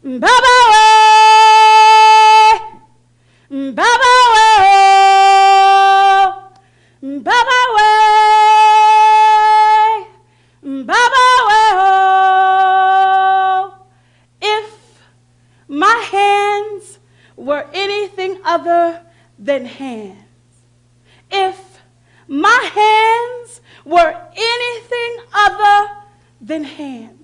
Baba way, Baba way, Baba way, Baba way. If my hands were anything other than hands, if my hands were anything other than hands,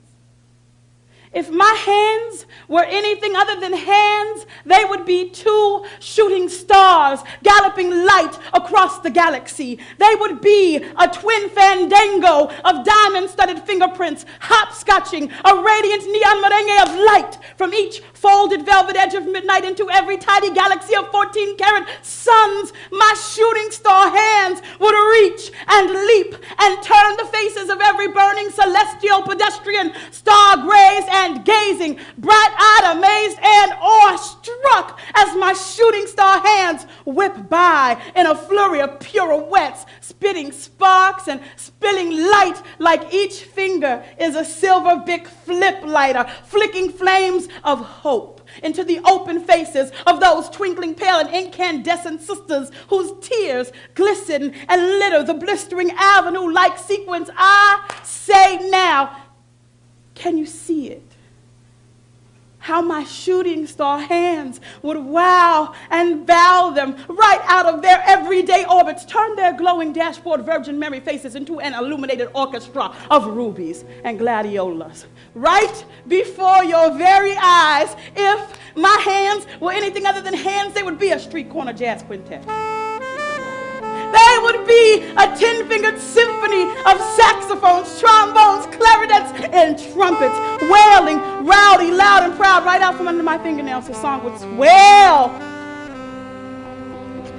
if my hands were anything other than hands, they would be two shooting stars galloping light across the galaxy. They would be a twin fandango of diamond-studded fingerprints, hopscotching a radiant neon merengue of light from each folded velvet edge of midnight into every tiny galaxy of 14-karat suns. My shooting star hands would reach and leap and turn the faces of every burning celestial pedestrian, star-grazed and gazing, bright-eyed, amazed, and awestruck as my shooting star hands whip by in a flurry of pirouettes, spitting sparks and spilling light like each finger is a silver Bic flip lighter, flicking flames of hope into the open faces of those twinkling pale and incandescent sisters whose tears glisten and litter the blistering avenue like sequins. I say now, can you see it? How my shooting star hands would wow and bow them right out of their everyday orbits, turn their glowing dashboard Virgin Mary faces into an illuminated orchestra of rubies and gladiolas. Right before your very eyes, if my hands were anything other than hands, they would be a street corner jazz quintet. They would be a 10-fingered symphony of saxophones, trombones, clarinets, and trumpets, wailing, rowdy, loud, and proud. Right out from under my fingernails, the song would swell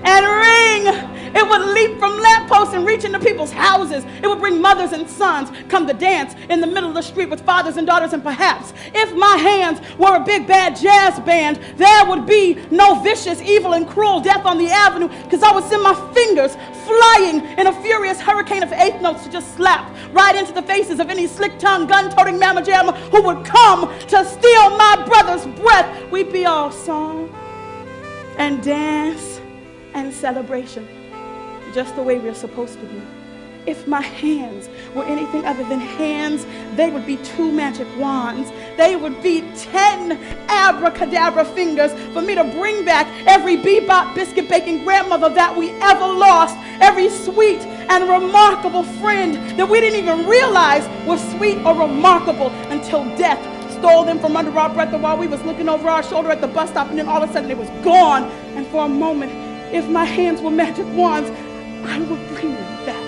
and ring. It would leap from lampposts and reach into people's houses. It would bring mothers and sons come to dance in the middle of the street with fathers and daughters. And perhaps if my hands were a big bad jazz band, there would be no vicious, evil, and cruel death on the avenue, because I would send my fingers flying in a furious hurricane of eighth notes to just slap right into the faces of any slick-tongued, gun-toting mamma jamma who would come to steal my brother's breath. We'd be all song and dance and celebration, just the way we're supposed to be. If my hands were anything other than hands, they would be two magic wands. They would be 10 abracadabra fingers for me to bring back every bebop biscuit-baking grandmother that we ever lost, every sweet and remarkable friend that we didn't even realize was sweet or remarkable until death stole them from under our breath while we was looking over our shoulder at the bus stop, and then all of a sudden it was gone. And for a moment, if my hands were magic wands, I would bring them back.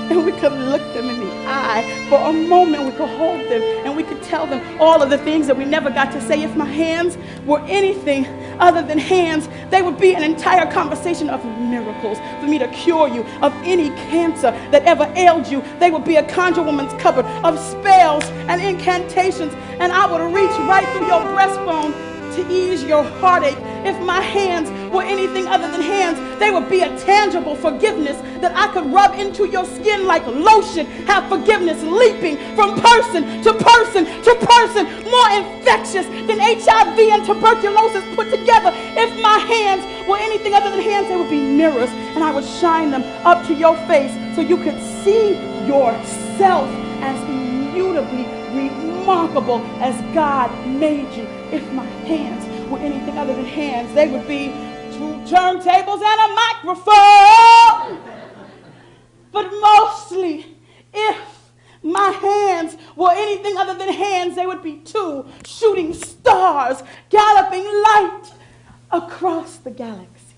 And we could look them in the eye. For a moment, we could hold them and we could tell them all of the things that we never got to say. If my hands were anything other than hands, they would be an entire conversation of miracles for me to cure you of any cancer that ever ailed you. They would be a conjure woman's cupboard of spells and incantations, and I would reach right through your breastbone to ease your heartache. If my hands were anything other than hands, they would be a tangible forgiveness that I could rub into your skin like lotion. Have forgiveness leaping from person to person to person, more infectious than HIV and tuberculosis put together. If my hands were anything other than hands, they would be mirrors, and I would shine them up to your face so you could see yourself as immutably remarkable as God made you. If my hands were anything other than hands, they would be two turntables and a microphone. But mostly, if my hands were anything other than hands, they would be two shooting stars galloping light across the galaxy.